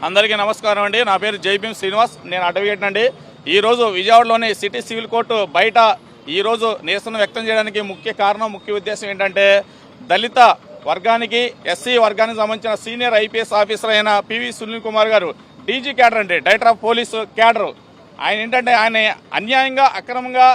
అందరికీ నమస్కారం అండి. నా పేరు జైభీం శ్రీనివాస్, నేను అడ్వకేట్ అండి. ఈరోజు విజయవాడలోని సిటీ సివిల్ కోర్టు బయట ఈరోజు నిరసన వ్యక్తం చేయడానికి ముఖ్య ఉద్దేశం ఏంటంటే, దళిత వర్గానికి ఎస్సీ వర్గానికి సంబంధించిన సీనియర్ ఐపీఎస్ ఆఫీసర్ అయిన పివి సునీల్ కుమార్ గారు డీజీ క్యాడర్ అండి, డైరెక్టర్ ఆఫ్ పోలీసు క్యాడర్. ఆయన ఏంటంటే ఆయన అన్యాయంగా అక్రమంగా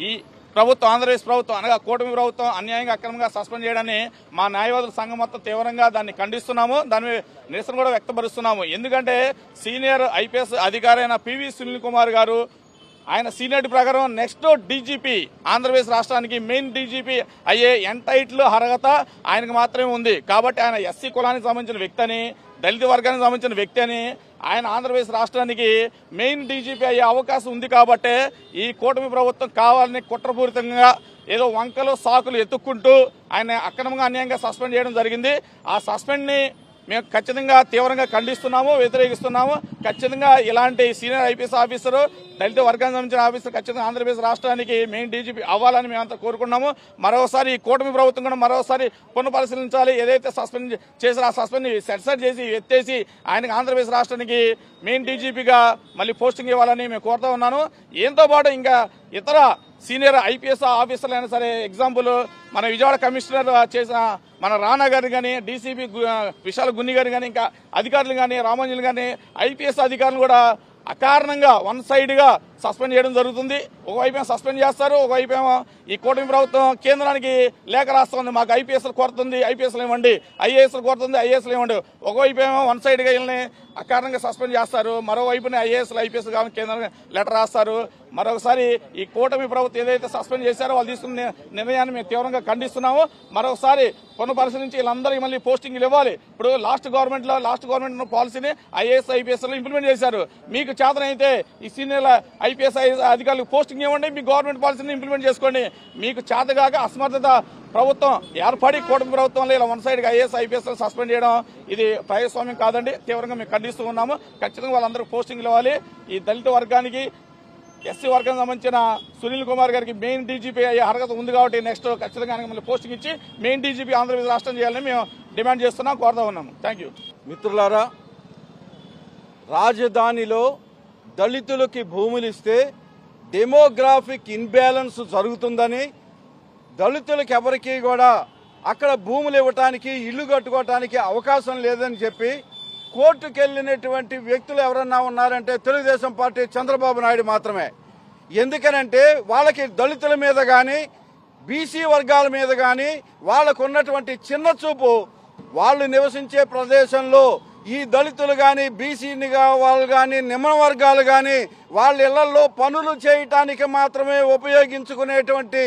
ఈ ప్రభుత్వం, ఆంధ్రప్రదేశ్ ప్రభుత్వం అనగా కూటమి ప్రభుత్వం అన్యాయంగా అక్రమంగా సస్పెండ్ చేయడాన్ని మా న్యాయవాదుల సంఘం మొత్తం తీవ్రంగా దాన్ని ఖండిస్తున్నాము. దాని నిరసన కూడా వ్యక్తపరుస్తున్నాము. ఎందుకంటే సీనియర్ ఐపీఎస్ అధికారి అయిన పివి సునీల్ కుమార్ గారు ఆయన సీనియర్ ప్రకారం నెక్స్ట్ డీజీపీ, ఆంధ్రప్రదేశ్ రాష్ట్రానికి మెయిన్ డీజీపీ అయ్యే ఎంటైట్లు అర్హత ఆయనకు మాత్రమే ఉంది. కాబట్టి ఆయన ఎస్సీ కులానికి సంబంధించిన వ్యక్తి అని, దళిత వర్గానికి సంబంధించిన వ్యక్తి అని, ఆయన ఆంధ్రప్రదేశ్ రాష్ట్రానికి మెయిన్ డీజీపీ అయ్యే అవకాశం ఉంది. కాబట్టే ఈ కూటమి ప్రభుత్వం కావాలని కుట్రపూరితంగా ఏదో వంకలు సాకులు ఎత్తుక్కుంటూ ఆయన అక్రమంగా అన్యాయంగా సస్పెండ్ చేయడం జరిగింది. ఆ సస్పెండ్ని మేము ఖచ్చితంగా తీవ్రంగా ఖండిస్తున్నాము, వ్యతిరేకిస్తున్నాము. ఖచ్చితంగా ఇలాంటి సీనియర్ ఐపీఎస్ ఆఫీసరు, దళిత వర్గానికి సంబంధించిన ఆఫీసర్ ఖచ్చితంగా ఆంధ్రప్రదేశ్ రాష్ట్రానికి మెయిన్ డీజీపీ అవ్వాలని మేమంతా కోరుకున్నాము. మరోసారి ఈ కూటమి ప్రభుత్వం కూడా మరోసారి పునఃపరిశీలించాలి. ఏదైతే సస్పెండ్ చేసిన ఆ సస్పెండ్ని సెట్సైడ్ చేసి ఎత్తేసి ఆయనకు ఆంధ్రప్రదేశ్ రాష్ట్రానికి మెయిన్ డీజీపీగా మళ్ళీ పోస్టింగ్ ఇవ్వాలని మేము కోరుతా ఉన్నాను. ఏంతో పాటు ఇంకా ఇతర సీనియర్ ఐపీఎస్ ఆఫీసర్లు అయినా సరే, ఎగ్జాంపుల్ మన విజయవాడ కమిషనర్ చేసిన మన రానా గారు కానీ, డీసీపీ విశాల్ గున్ని గారు కానీ, ఇంకా అధికారులు కానీ, రామాంజులు కానీ, ఐపీఎస్ అధికారులు కూడా అకారణంగా వన్ సైడ్గా సస్పెండ్ చేయడం జరుగుతుంది. ఒకవైపు సస్పెండ్ చేస్తారు, ఒకవైపు ఈ కూటమి ప్రభుత్వం కేంద్రానికి లేఖ రాస్తుంది, మాకు ఐపీఎస్లు కొడుతుంది, ఐపీఎస్లు ఇవ్వండి, ఐఏఎస్లు కొడుతుంది, ఐఏఎస్లు ఇవ్వండి. ఒకవైపు వన్ సైడ్గా వీళ్ళని అకారణంగా సస్పెండ్ చేస్తారు, మరోవైపునే ఐఏఎస్లు ఐపీఎస్ కావాలని కేంద్రానికి లెటర్ రాస్తారు. మరొకసారి ఈ కూటమి ప్రభుత్వం ఏదైతే సస్పెండ్ చేశారో వాళ్ళు తీసుకున్న నిర్ణయాన్ని మేము తీవ్రంగా ఖండిస్తున్నాము. మరొకసారి పునఃపరిశీలించి వీళ్ళందరికీ మళ్ళీ పోస్టింగ్లు ఇవ్వాలి. ఇప్పుడు లాస్ట్ గవర్నమెంట్ పాలసీని ఐఏఎస్ ఐపీఎస్లో ఇంప్లిమెంట్ చేశారు. మీకు చేతనైతే ఈ సీనియర్ ఐపీఎస్ అధికారులకు పోస్టింగ్ ఇవ్వండి, మీ గవర్నమెంట్ పాలసీని ఇంప్లిమెంట్ చేసుకోండి. మీకు చేతగాక అసమర్థత ప్రభుత్వం ఏర్పడి కూటమి ప్రభుత్వంలో ఇలా వన్ సైడ్గా ఐఏఎస్ ఐపీఎస్ సస్పెండ్ చేయడం ఇది ప్రజాస్వామ్యం కాదండి. తీవ్రంగా మేము ఖండిస్తూ ఉన్నాము. ఖచ్చితంగా వాళ్ళందరికీ పోస్టింగ్లు ఇవ్వాలి. ఈ దళిత వర్గానికి, ఎస్సీ వర్గానికి సంబంధించిన సునీల్ కుమార్ గారికి మెయిన్ డీజీపీ అయ్యే అర్హత ఉంది. కాబట్టి నెక్స్ట్ ఖచ్చితంగా మళ్ళీ పోస్టింగ్ ఇచ్చి మెయిన్ డీజీపీ ఆంధ్రప్రదేశ్ రాష్ట్రం చేయాలని మేము డిమాండ్ చేస్తున్నాం, కోరుతా ఉన్నాము. Thank you. మిత్రులారా, రాజధానిలో దళితులకి భూములు ఇస్తే డెమోగ్రాఫిక్ ఇన్బ్యాలెన్స్ జరుగుతుందని, దళితులకు ఎవరికి కూడా అక్కడ భూములు ఇవ్వటానికి, ఇల్లు కట్టుకోవటానికి అవకాశం లేదని చెప్పి కోర్టుకు వెళ్ళినటువంటి వ్యక్తులు ఎవరన్నా ఉన్నారంటే తెలుగుదేశం పార్టీ చంద్రబాబు నాయుడు మాత్రమే. ఎందుకనంటే వాళ్ళకి దళితుల మీద కానీ, బీసీ వర్గాల మీద కానీ వాళ్ళకు ఉన్నటువంటి చిన్న చూపు, వాళ్ళు నివసించే ప్రదేశంలో ఈ దళితులు కానీ, బీసీని వాళ్ళు కానీ, నిమ్న వర్గాలు కానీ వాళ్ళ ఇళ్లలో పనులు చేయటానికి మాత్రమే ఉపయోగించుకునేటువంటి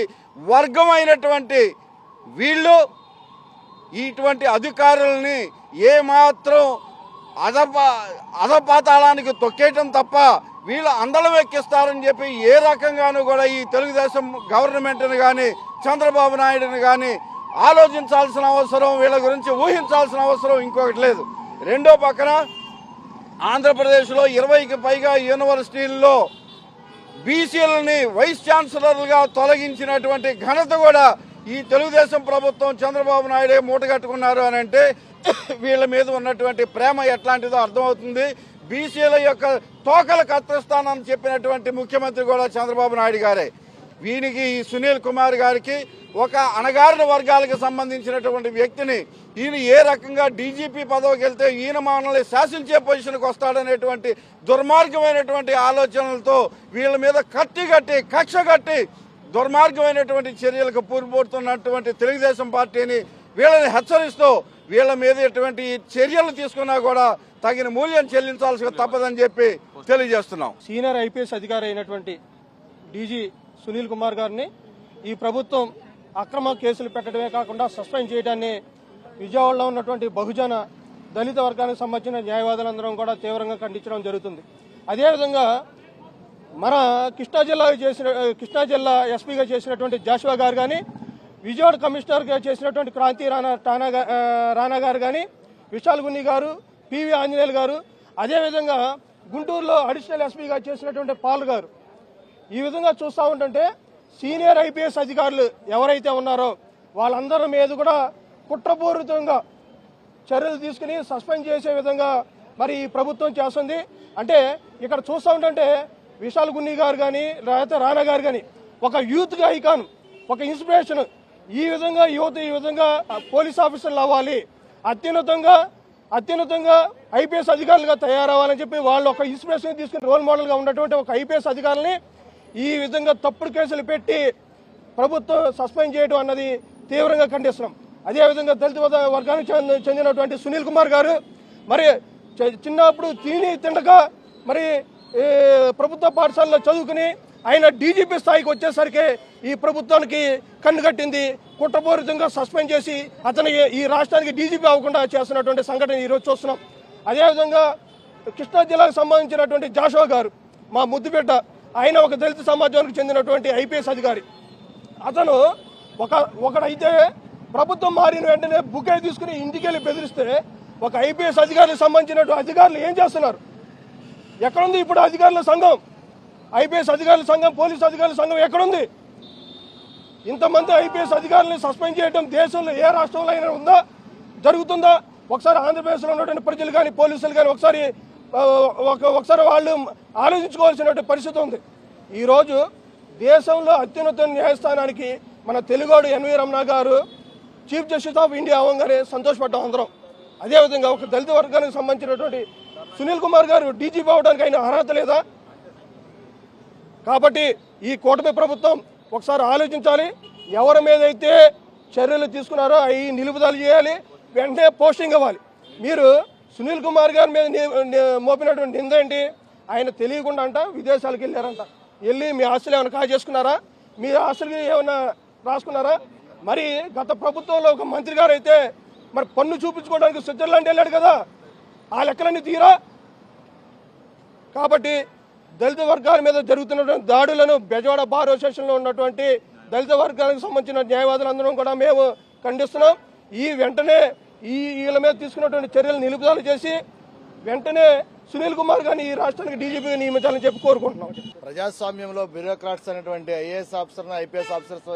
వర్గమైనటువంటి వీళ్ళు ఇటువంటి అధికారుల్ని ఏమాత్రం అధపాతాళానికి తొక్కేయటం తప్ప వీళ్ళు అందలం ఎక్కిస్తారని చెప్పి ఏ రకంగానూ కూడా ఈ తెలుగుదేశం గవర్నమెంట్ని కానీ, చంద్రబాబు నాయుడుని కానీ ఆలోచించాల్సిన అవసరం, వీళ్ళ గురించి ఊహించాల్సిన అవసరం ఇంకొకటి లేదు. రెండో పక్కన ఆంధ్రప్రదేశ్లో 20కి పైగా యూనివర్సిటీల్లో బీసీలని వైస్ ఛాన్సలర్లుగా తొలగించినటువంటి ఘనత కూడా ఈ తెలుగుదేశం ప్రభుత్వం, చంద్రబాబు నాయుడే మూటగట్టుకున్నారు అని అంటే వీళ్ళ మీద ఉన్నటువంటి ప్రేమ ఎట్లాంటిదో అర్థమవుతుంది. బీసీల యొక్క తోకలు కత్తిస్తానని చెప్పినటువంటి ముఖ్యమంత్రి కూడా చంద్రబాబు నాయుడు గారే. వీనికి ఈ సునీల్ కుమార్ గారికి ఒక అణగారిన వర్గాలకు సంబంధించినటువంటి వ్యక్తిని ఈయన ఏ రకంగా డీజీపీ పదవికి వెళ్తే ఈయన మనల్ని శాసించే పొజిషన్కి వస్తాడనేటువంటి దుర్మార్గమైనటువంటి ఆలోచనలతో వీళ్ళ మీద కక్ష కట్టి దుర్మార్గమైనటువంటి చర్యలకు పూర్తిపోతున్నటువంటి తెలుగుదేశం పార్టీని వీళ్ళని హెచ్చరిస్తూ వీళ్ళ మీద ఎటువంటి చర్యలు తీసుకున్నా కూడా తగిన మూల్యం చెల్లించాల్సి తప్పదని చెప్పి తెలియజేస్తున్నాం. సీనియర్ ఐపీఎస్ అధికారి అయినటువంటి డీజీ సునీల్ కుమార్ గారిని ఈ ప్రభుత్వం అక్రమ కేసులు పెట్టడమే కాకుండా సస్పెండ్ చేయడాన్ని విజయవాడలో ఉన్నటువంటి బహుజన దళిత వర్గానికి సంబంధించిన న్యాయవాదులందరం కూడా తీవ్రంగా ఖండించడం జరుగుతుంది. అదేవిధంగా మన కృష్ణా జిల్లా ఎస్పీగా చేసినటువంటి జాషువా గారు కానీ, విజయవాడ కమిషనర్గా చేసినటువంటి క్రాంతి రానా గారు కానీ, విశాల్ గున్ని గారు, పివి ఆంజనేయులు గారు, అదేవిధంగా గుంటూరులో అడిషనల్ ఎస్పీగా చేసినటువంటి పాల్ గారు, ఈ విధంగా చూస్తూ ఉంటుంటే సీనియర్ ఐపీఎస్ అధికారులు ఎవరైతే ఉన్నారో వాళ్ళందరి మీద కూడా కుట్రపూరితంగా చర్యలు తీసుకుని సస్పెండ్ చేసే విధంగా మరి ఈ ప్రభుత్వం చేస్తుంది. అంటే ఇక్కడ చూస్తూ ఉంటే విశాల్ గున్ని గారు కానీ లేకపోతే రాణా గారు కానీ ఒక యూత్గా ఐకాన్, ఒక ఇన్స్పిరేషన్. ఈ విధంగా యువత ఈ విధంగా పోలీస్ ఆఫీసర్లు అవ్వాలి, అత్యున్నతంగా ఐపీఎస్ అధికారులుగా తయారవ్వాలని చెప్పి వాళ్ళు ఒక ఇన్స్పిరేషన్ తీసుకుని రోల్ మోడల్గా ఉన్నటువంటి ఒక ఐపీఎస్ అధికారులని ఈ విధంగా తప్పుడు కేసులు పెట్టి ప్రభుత్వం సస్పెండ్ చేయడం అన్నది తీవ్రంగా ఖండిస్తున్నాం. అదేవిధంగా దళిత వర్గానికి చెందినటువంటి సునీల్ కుమార్ గారు మరి చిన్నప్పుడు తిండక మరి ప్రభుత్వ పాఠశాలలో చదువుకుని ఆయన డీజీపీ స్థాయికి వచ్చేసరికి ఈ ప్రభుత్వానికి కన్ను కట్టింది, కుట్రపూరితంగా సస్పెండ్ చేసి అతను ఈ రాష్ట్రానికి డీజీపీ అవ్వకుండా చేస్తున్నటువంటి సంఘటన ఈరోజు చూస్తున్నాం. అదేవిధంగా కృష్ణా జిల్లాకు సంబంధించినటువంటి జాషువా గారు మా ముద్దుబిడ్డ, ఆయన ఒక దళిత సమాజానికి చెందినటువంటి ఐపీఎస్ అధికారి. అతను ఒకడైతే ప్రభుత్వం మారిన వెంటనే బుకే తీసుకుని ఇంటికెళ్ళి బెదిరిస్తే ఒక ఐపీఎస్ అధికారులకు సంబంధించినటువంటి అధికారులు ఏం చేస్తున్నారు? ఎక్కడుంది ఇప్పుడు అధికారుల సంఘం? ఐపీఎస్ అధికారుల సంఘం, పోలీస్ అధికారుల సంఘం ఎక్కడుంది? ఇంతమంది ఐపీఎస్ అధికారులను సస్పెండ్ చేయడం దేశంలో ఏ రాష్ట్రంలో అయినా ఉందా, జరుగుతుందా? ఒకసారి ఆంధ్రప్రదేశ్లో ఉన్నటువంటి ప్రజలు కానీ పోలీసులు కానీ ఒకసారి వాళ్ళు ఆలోచించుకోవాల్సినటువంటి పరిస్థితి ఉంది. ఈరోజు దేశంలో అత్యున్నత న్యాయస్థానానికి మన తెలుగోడు ఎన్వి రమణ గారు చీఫ్ జస్టిస్ ఆఫ్ ఇండియా అవ్వగానే సంతోషపడ్డాం అందరం. అదేవిధంగా ఒక దళిత వర్గానికి సంబంధించినటువంటి సునీల్ కుమార్ గారు డీజీపీ అవడానికి ఆయన అర్హత లేదా? కాబట్టి ఈ కూటమి ప్రభుత్వం ఒకసారి ఆలోచించాలి. ఎవరి మీద అయితే చర్యలు తీసుకున్నారో అవి నిలుపుదల చేయాలి, వెంటనే పోస్టింగ్ ఇవ్వాలి. మీరు సునీల్ కుమార్ గారి మీద మోపినటువంటి నింద ఏంటి? ఆయన తెలియకుండా అంట విదేశాలకు వెళ్ళారంట. వెళ్ళి మీ ఆస్తులు ఏమైనా కాజేసుకున్నారా? మీ ఆస్తులకి ఏమైనా రాసుకున్నారా? మరి గత ప్రభుత్వంలో ఒక మంత్రి గారు అయితే మరి పన్ను చూపించుకోవడానికి స్విట్జర్లాండ్ వెళ్ళాడు కదా, ఆ లెక్కలన్నీ తీరా? కాబట్టి దళిత వర్గాల మీద జరుగుతున్నటువంటి దాడులను బెజవాడ బార్ అసోసియేషన్లో ఉన్నటువంటి దళిత వర్గాలకు సంబంధించిన న్యాయవాదులందరం కూడా మేము ఖండిస్తున్నాం. వెంటనే వీళ్ళ మీద తీసుకున్నటువంటి చర్యలు నిలుపుదల చేసి వెంటనే సునీల్ కుమార్ గారిని ఈ రాష్ట్రానికి డీజీపీగా నియమించాలని చెప్పి కోరుకుంటున్నాం. ప్రజాస్వామ్యంలో బ్యూరోక్రాట్స్ అనేటువంటి ఐఏఎస్ ఆఫీసర్, ఐపీఎస్ ఆఫీసర్స్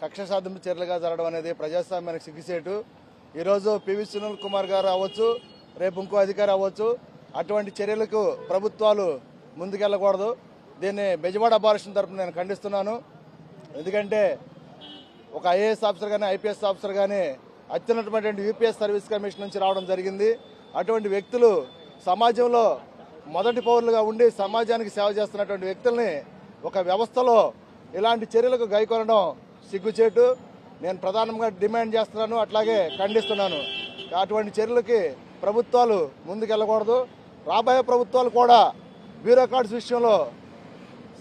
కక్ష సాధింపు చర్యలుగా జరగడం అనేది ప్రజాస్వామ్యానికి సిగ్గుసేటు. ఈరోజు పివి సునీల్ కుమార్ గారు అవ్వచ్చు, రేపు ఇంకో అధికారి అవ్వచ్చు, అటువంటి చర్యలకు ప్రభుత్వాలు ముందుకెళ్ళకూడదు. దీన్ని బెజవాడ అబార్షన్ తరపున నేను ఖండిస్తున్నాను. ఎందుకంటే ఒక ఐఏఎస్ ఆఫీసర్ కానీ ఐపీఎస్ ఆఫీసర్ కానీ అత్యున్నతమైనటువంటి యూపీఎస్ సర్వీస్ కమిషన్ నుంచి రావడం జరిగింది. అటువంటి వ్యక్తులు సమాజంలో మొదటి పౌరులుగా ఉండి సమాజానికి సేవ చేస్తున్నటువంటి వ్యక్తుల్ని ఒక వ్యవస్థలో ఇలాంటి చర్యలకు గైకొనడం సిగ్గుచేటు. నేను ప్రధానంగా డిమాండ్ చేస్తున్నాను, అట్లాగే ఖండిస్తున్నాను. అటువంటి చర్యలకి ప్రభుత్వాలు ముందుకెళ్ళకూడదు. రాబోయే ప్రభుత్వాలు కూడా బ్యూరోక్రాట్స్ విషయంలో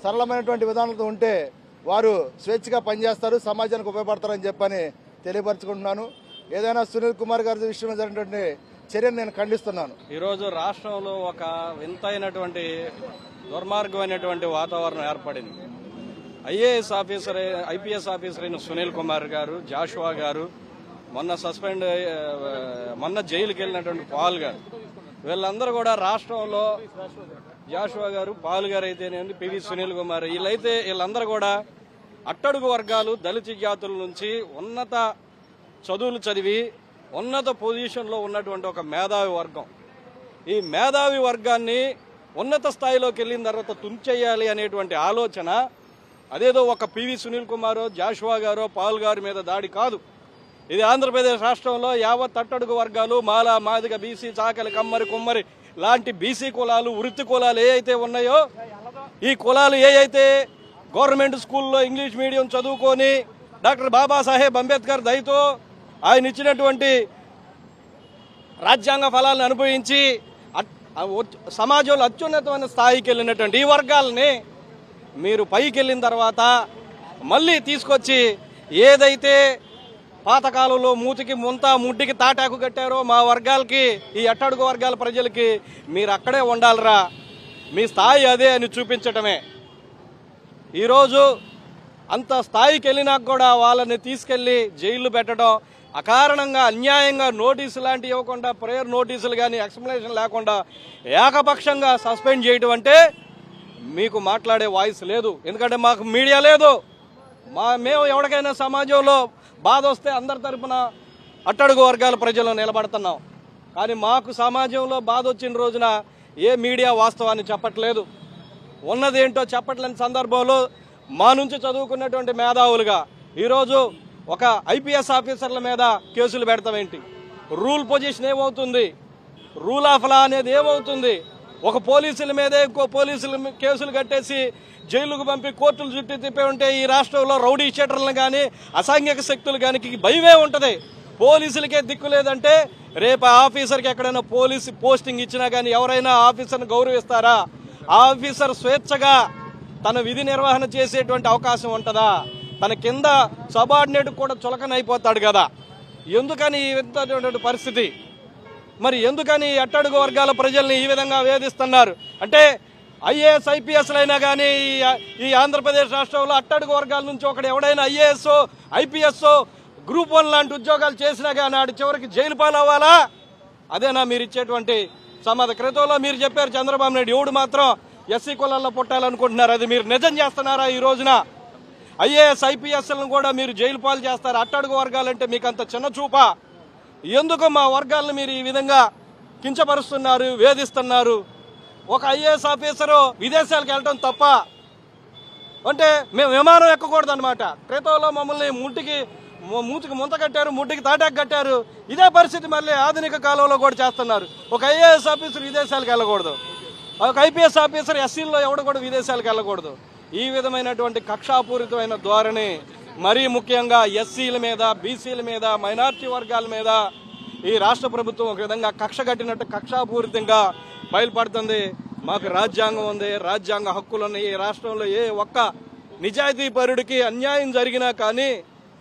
సరళమైనటువంటి విధానంతో ఉంటే వారు స్వేచ్ఛగా పనిచేస్తారు, సమాజానికి ఉపయోగపడతారని చెప్పని తెలియపరచుకుంటున్నాను. ఏదైనా సునీల్ కుమార్ గారి విషయంలో జరిగినటువంటి చర్యను నేను ఖండిస్తున్నాను. ఈరోజు రాష్ట్రంలో ఒక వింతైనటువంటి దుర్మార్గమైనటువంటి వాతావరణం ఏర్పడింది. ఐఏఎస్ ఆఫీసర్, ఐపీఎస్ ఆఫీసర్ అయిన సునీల్ కుమార్ గారు, జాషువా గారు, మొన్న జైలుకి వెళ్ళినటువంటి పాల్ గారు, వీళ్ళందరూ కూడా రాష్ట్రంలో జాషువా గారు, పాల్ గారు అయితేనేమి, పివి సునీల్ కుమార్, వీళ్ళందరూ కూడా అట్టడుగు వర్గాలు, దళిత జాతుల నుంచి ఉన్నత చదువులు చదివి ఉన్నత పొజిషన్లో ఉన్నటువంటి ఒక మేధావి వర్గం. ఈ మేధావి వర్గాన్ని ఉన్నత స్థాయిలోకి వెళ్ళిన తర్వాత తుంచేయాలి అనేటువంటి ఆలోచన అదేదో ఒక పివి సునీల్ కుమారో, జాషువా గారో, పాల్ గారి మీద దాడి కాదు. ఇది ఆంధ్రప్రదేశ్ రాష్ట్రంలో యావత్ అట్టడుగు వర్గాలు, మాల, మాదిగ, బీసీ, చాకలి, కమ్మరి, కుమ్మరి లాంటి బీసీ కులాలు, వృత్తి కులాలు ఏవైతే ఉన్నాయో, ఈ కులాలు ఏవైతే గవర్నమెంట్ స్కూల్లో ఇంగ్లీష్ మీడియం చదువుకొని డాక్టర్ బాబాసాహెబ్ అంబేద్కర్ దయతో ఆయన ఇచ్చినటువంటి రాజ్యాంగ ఫలాలను అనుభవించి సమాజంలో అత్యున్నతమైన స్థాయికి వెళ్ళినటువంటి ఈ వర్గాలని మీరు పైకి వెళ్ళిన తర్వాత మళ్ళీ తీసుకొచ్చి ఏదైతే పాతకాలంలో మూతికి ముంత ముడ్డికి తాటాకు కట్టారో మా వర్గాలకి, ఈ అట్టడుగు వర్గాల ప్రజలకి మీరు అక్కడే ఉండాలిరా, మీ స్థాయి అదే అని చూపించటమే. ఈరోజు అంత స్థాయికి వెళ్ళినాక కూడా వాళ్ళని తీసుకెళ్లి జైలు పెట్టడం, అకారణంగా అన్యాయంగా నోటీసు లాంటివి ఇవ్వకుండా, ప్రేయర్ నోటీసులు కానీ ఎక్స్ప్లెనేషన్ లేకుండా ఏకపక్షంగా సస్పెండ్ చేయడం అంటే మీకు మాట్లాడే వాయిస్ లేదు. ఎందుకంటే మాకు మీడియా లేదు. మేము ఎవరికైనా సమాజంలో బాధ వస్తే అందరి తరపున అట్టడుగు వర్గాల ప్రజలు నిలబడుతున్నాం. కానీ మాకు సమాజంలో బాధ వచ్చిన రోజున ఏ మీడియా వాస్తవాన్ని చెప్పట్లేదు. ఉన్నదేంటో చెప్పట్లేని సందర్భంలో మా నుంచి చదువుకున్నటువంటి మేధావులుగా ఈరోజు ఒక ఐపీఎస్ ఆఫీసర్ల మీద కేసులు పెడతామేంటి? రూల్ పొజిషన్ ఏమవుతుంది? రూల్ ఆఫ్ లా అనేది ఏమవుతుంది? ఒక పోలీసుల మీదే ఇంకో పోలీసుల కేసులు కట్టేసి జైలుకు పంపి కోర్టులు చుట్టూ తిప్పే ఉంటే ఈ రాష్ట్రంలో రౌడీ షీటర్లను కానీ అసాంఘిక శక్తులు కానీ భయమే ఉంటుంది. పోలీసులకే దిక్కు లేదంటే రేపు ఆఫీసర్కి ఎక్కడైనా పోలీసు పోస్టింగ్ ఇచ్చినా కానీ ఎవరైనా ఆఫీసర్ని గౌరవిస్తారా? ఆఫీసర్ స్వేచ్ఛగా తన విధి నిర్వహణ చేసేటువంటి అవకాశం ఉంటుందా? తన కింద సబార్డినేట్ కూడా చులకనైపోతాడు కదా. ఎందుకని ఇంతటువంటి పరిస్థితి? మరి ఎందుకని అట్టడుగు వర్గాల ప్రజల్ని ఈ విధంగా వేధిస్తున్నారు? అంటే ఐఏఎస్ ఐపీఎస్లైనా కానీ ఈ ఆంధ్రప్రదేశ్ రాష్ట్రంలో అట్టడుగు వర్గాల నుంచి ఒకడు ఎవడైనా ఐఏఎస్ ఐపీఎస్ గ్రూప్ 1 లాంటి ఉద్యోగాలు చేసినా కానీ ఆడు చివరికి జైలు పాలవ్వాలా? అదేనా మీరు ఇచ్చేటువంటి సమాధానం? క్రితంలో మీరు చెప్పారు చంద్రబాబు నాయుడు ఎవడు మాత్రం ఎస్సీ కులాల్లో పుట్టాలనుకుంటున్నారు. అది మీరు నిజం చేస్తున్నారా? ఈ రోజున ఐఏఎస్ ఐపీఎస్లను కూడా మీరు జైలు పాలు చేస్తారు. అట్టడుగు వర్గాలంటే మీకు అంత చిన్న చూపా? ఎందుకు మా వర్గాలను మీరు ఈ విధంగా కించపరుస్తున్నారు, వేధిస్తున్నారు? ఒక ఐఏఎస్ ఆఫీసరు విదేశాలకు వెళ్ళటం తప్ప? అంటే మేము విమానం ఎక్కకూడదు అనమాట. క్రితంలో మమ్మల్ని మూతికి ముంత కట్టారు, ముట్టికి తాటాకు కట్టారు. ఇదే పరిస్థితి మళ్ళీ ఆధునిక కాలంలో కూడా చేస్తున్నారు. ఒక ఐఏఎస్ ఆఫీసర్ విదేశాలకు వెళ్ళకూడదు, ఒక ఐపీఎస్ ఆఫీసర్ ఎస్సీల్లో ఎవడు కూడా విదేశాలకు వెళ్ళకూడదు. ఈ విధమైనటువంటి కక్షాపూరితమైన ధోరణి మరీ ముఖ్యంగా ఎస్సీల మీద, బీసీల మీద, మైనార్టీ వర్గాల మీద ఈ రాష్ట్ర ప్రభుత్వం ఒక విధంగా కక్ష కట్టినట్టు కక్షాపూరితంగా బయలుపడుతుంది. మాకు రాజ్యాంగం ఉంది, రాజ్యాంగ హక్కులు ఉన్నాయి. ఈ రాష్ట్రంలో ఏ ఒక్క నిజాయితీ పరుడికి అన్యాయం జరిగినా కానీ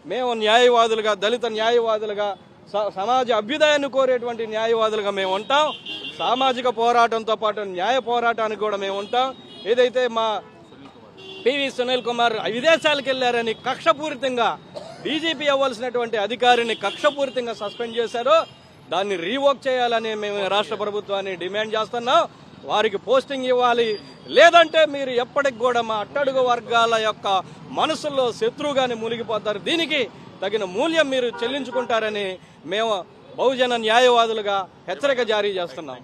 మేము న్యాయవాదులుగా, దళిత న్యాయవాదులుగా, సమాజ అభ్యుదయాన్ని కోరేటువంటి న్యాయవాదులుగా మేము ఉంటాం. సామాజిక పోరాటంతో పాటు న్యాయ పోరాటానికి కూడా మేము ఉంటాం. ఏదైతే మా పివి సునీల్ కుమార్ విదేశాలకు వెళ్లారని కక్షపూరితంగా డీజీపీ అవ్వాల్సినటువంటి అధికారిని కక్షపూరితంగా సస్పెండ్ చేశారో దాన్ని రీవోక్ చేయాలని మేము రాష్ట్ర ప్రభుత్వాన్ని డిమాండ్ చేస్తున్నాం. వారికి పోస్టింగ్ ఇవ్వాలి. లేదంటే మీరు ఎప్పటికి కూడా మా అట్టడుగు వర్గాల యొక్క మనసుల్లో శత్రువుగానే మునిగిపోతారు. దీనికి తగిన మూల్యం మీరు చెల్లించుకుంటారని మేము బహుజన న్యాయవాదులుగా హెచ్చరిక జారీ చేస్తున్నాం.